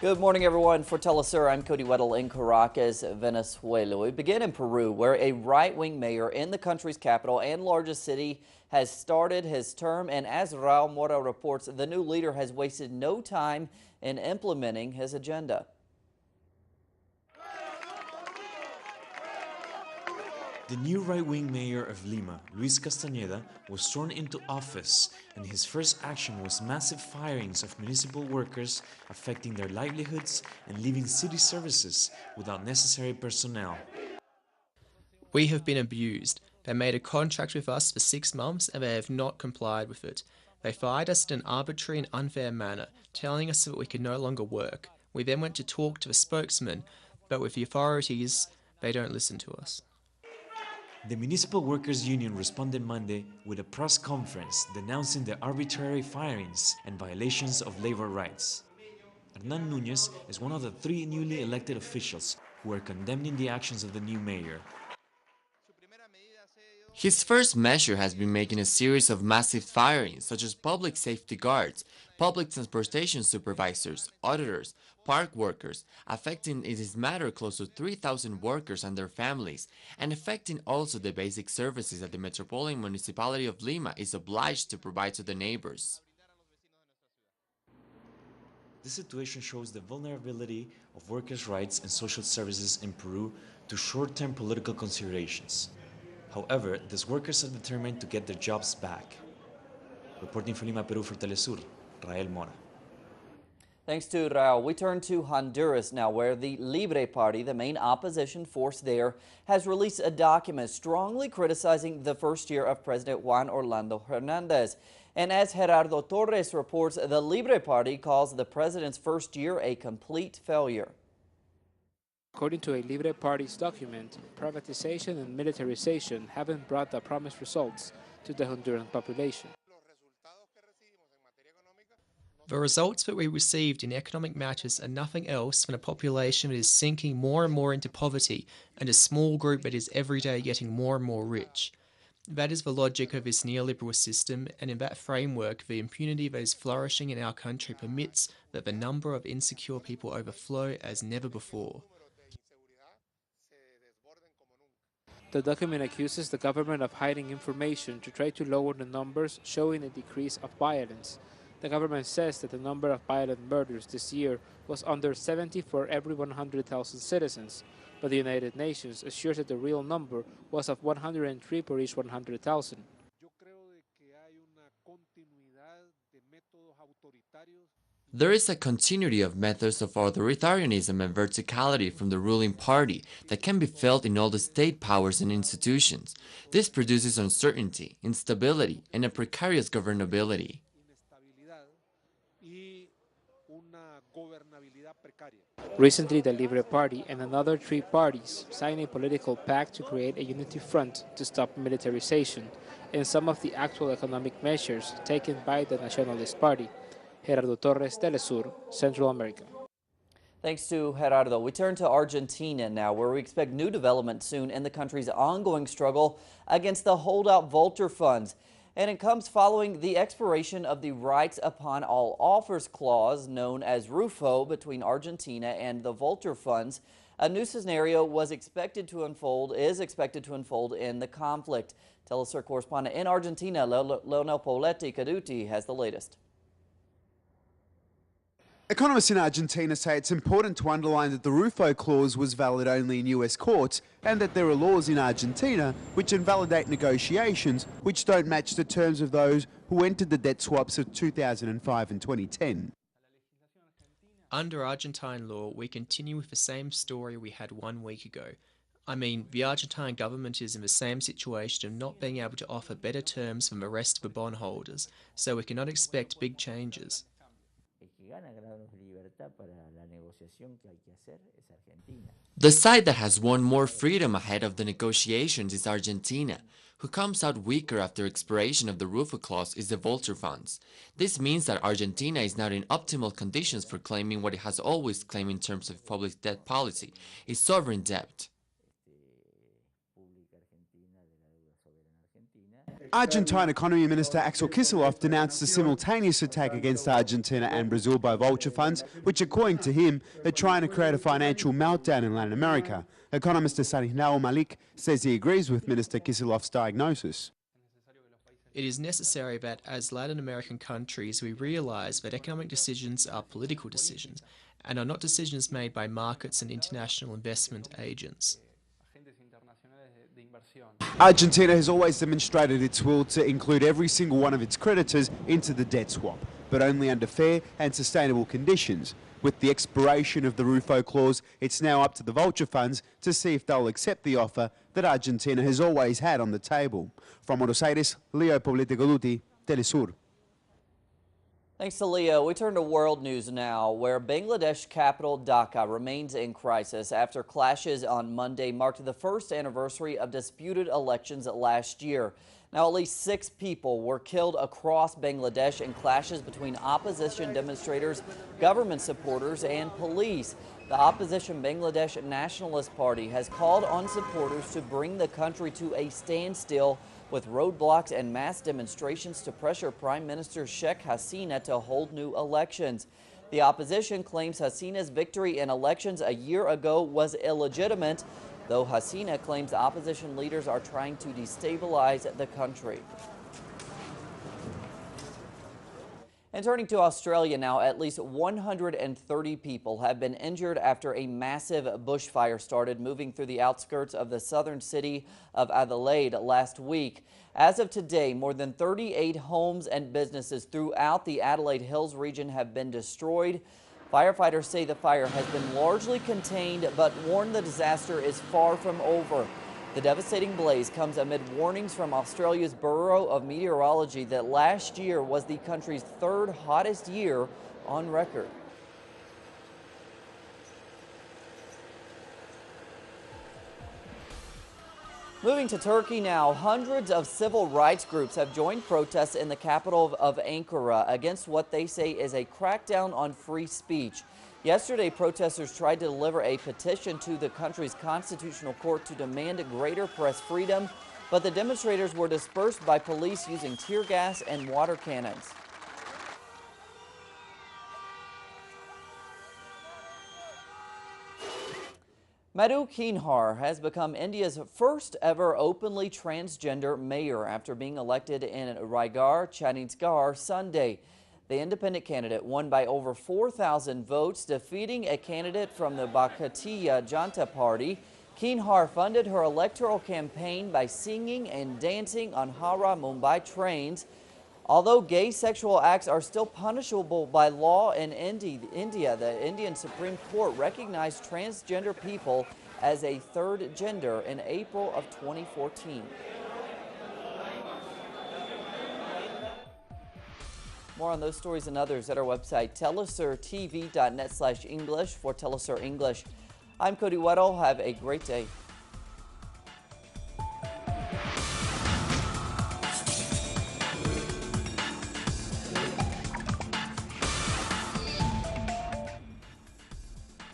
Good morning, everyone. For Telesur, I'm Cody Weddle in Caracas, Venezuela. We begin in Peru, where a right-wing mayor in the country's capital and largest city has started his term. And as Raul Mora reports, the new leader has wasted no time in implementing his agenda. The new right-wing mayor of Lima, Luis Castañeda, was sworn into office, and his first action was massive firings of municipal workers, affecting their livelihoods and leaving city services without necessary personnel. We have been abused. They made a contract with us for 6 months and they have not complied with it. They fired us in an arbitrary and unfair manner, telling us that we could no longer work. We then went to talk to the spokesman, but with the authorities, they don't listen to us. The Municipal Workers Union responded Monday with a press conference denouncing the arbitrary firings and violations of labor rights. Hernan Núñez is one of the 3 newly elected officials who are condemning the actions of the new mayor. His first measure has been making a series of massive firings, such as public safety guards, public transportation supervisors, auditors, park workers, affecting in this matter close to 3,000 workers and their families, and affecting also the basic services that the Metropolitan Municipality of Lima is obliged to provide to the neighbors. This situation shows the vulnerability of workers' rights and social services in Peru to short-term political considerations. However, these workers are determined to get their jobs back. Reporting from Lima, Peru for Telesur, Rael Mora. Thanks to Raul. We turn to Honduras now, where the Libre Party, the main opposition force there, has released a document strongly criticizing the first year of President Juan Orlando Hernandez. And as Gerardo Torres reports, the Libre Party calls the president's first year a complete failure. According to a Libre Party's document, privatization and militarization haven't brought the promised results to the Honduran population. The results that we received in economic matters are nothing else than a population that is sinking more and more into poverty and a small group that is every day getting more and more rich. That is the logic of this neoliberal system, and in that framework, the impunity that is flourishing in our country permits that the number of insecure people overflow as never before. The document accuses the government of hiding information to try to lower the numbers, showing a decrease of violence. The government says that the number of violent murders this year was under 70 for every 100,000 citizens, but the United Nations assures that the real number was of 103 per each 100,000. There is a continuity of methods of authoritarianism and verticality from the ruling party that can be felt in all the state powers and institutions. This produces uncertainty, instability, and a precarious governability. Recently, the Libre Party and another 3 parties signed a political pact to create a unity front to stop militarization and some of the actual economic measures taken by the Nationalist Party. Gerardo Torres, Telesur, Central America. Thanks to Gerardo. We turn to Argentina now, where we expect new development soon in the country's ongoing struggle against the holdout vulture funds. And it comes following the expiration of the rights upon all offers clause, known as RUFO, between Argentina and the vulture funds. A new scenario is expected to unfold in the conflict. Telesur correspondent in Argentina, Leonel Poletti-Caduti, has the latest. Economists in Argentina say it's important to underline that the RUFO clause was valid only in US courts and that there are laws in Argentina which invalidate negotiations which don't match the terms of those who entered the debt swaps of 2005 and 2010. Under Argentine law, we continue with the same story we had 1 week ago. I mean, the Argentine government is in the same situation of not being able to offer better terms than the rest of the bondholders, so we cannot expect big changes. The side that has won more freedom ahead of the negotiations is Argentina, who comes out weaker after expiration of the RUFO clause is the vulture funds. This means that Argentina is not in optimal conditions for claiming what it has always claimed in terms of public debt policy, its sovereign debt. Argentine Economy Minister Axel Kicillof denounced a simultaneous attack against Argentina and Brazil by vulture funds, which, according to him, are trying to create a financial meltdown in Latin America. Economist Stanislao Malik says he agrees with Minister Kicillof's diagnosis. It is necessary that, as Latin American countries, we realise that economic decisions are political decisions and are not decisions made by markets and international investment agents. Argentina has always demonstrated its will to include every single one of its creditors into the debt swap, but only under fair and sustainable conditions. With the expiration of the Rufo clause, it's now up to the vulture funds to see if they'll accept the offer that Argentina has always had on the table. From Buenos Aires, Leo Poblete-Goluti, Telesur. Thanks to Leo. We turn to world news now, where Bangladesh capital Dhaka remains in crisis after clashes on Monday marked the first anniversary of disputed elections last year. Now, at least 6 people were killed across Bangladesh in clashes between opposition demonstrators, government supporters, and police. The opposition Bangladesh Nationalist Party has called on supporters to bring the country to a standstill with roadblocks and mass demonstrations to pressure Prime Minister Sheikh Hasina to hold new elections. The opposition claims Hasina's victory in elections a year ago was illegitimate, though Hasina claims opposition leaders are trying to destabilize the country. And turning to Australia now, at least 130 people have been injured after a massive bushfire started moving through the outskirts of the southern city of Adelaide last week. As of today, more than 38 homes and businesses throughout the Adelaide Hills region have been destroyed. Firefighters say the fire has been largely contained, but warn the disaster is far from over. The devastating blaze comes amid warnings from Australia's Bureau of Meteorology that last year was the country's 3rd hottest year on record. Moving to Turkey now, hundreds of civil rights groups have joined protests in the capital of Ankara against what they say is a crackdown on free speech. Yesterday, protesters tried to deliver a petition to the country's constitutional court to demand greater press freedom, but the demonstrators were dispersed by police using tear gas and water cannons. Madhu Kinhar has become India's first ever openly transgender mayor after being elected in Raigad, Chhattisgarh, Sunday. The independent candidate won by over 4,000 votes, defeating a candidate from the Bharatiya Janata Party. Kinhar funded her electoral campaign by singing and dancing on Howrah Mumbai trains. Although gay sexual acts are still punishable by law in India, the Indian Supreme Court recognized transgender people as a 3rd gender in April of 2014. More on those stories and others at our website, telesurtv.net/English. For Telesur English, I'm Cody Weddle. Have a great day.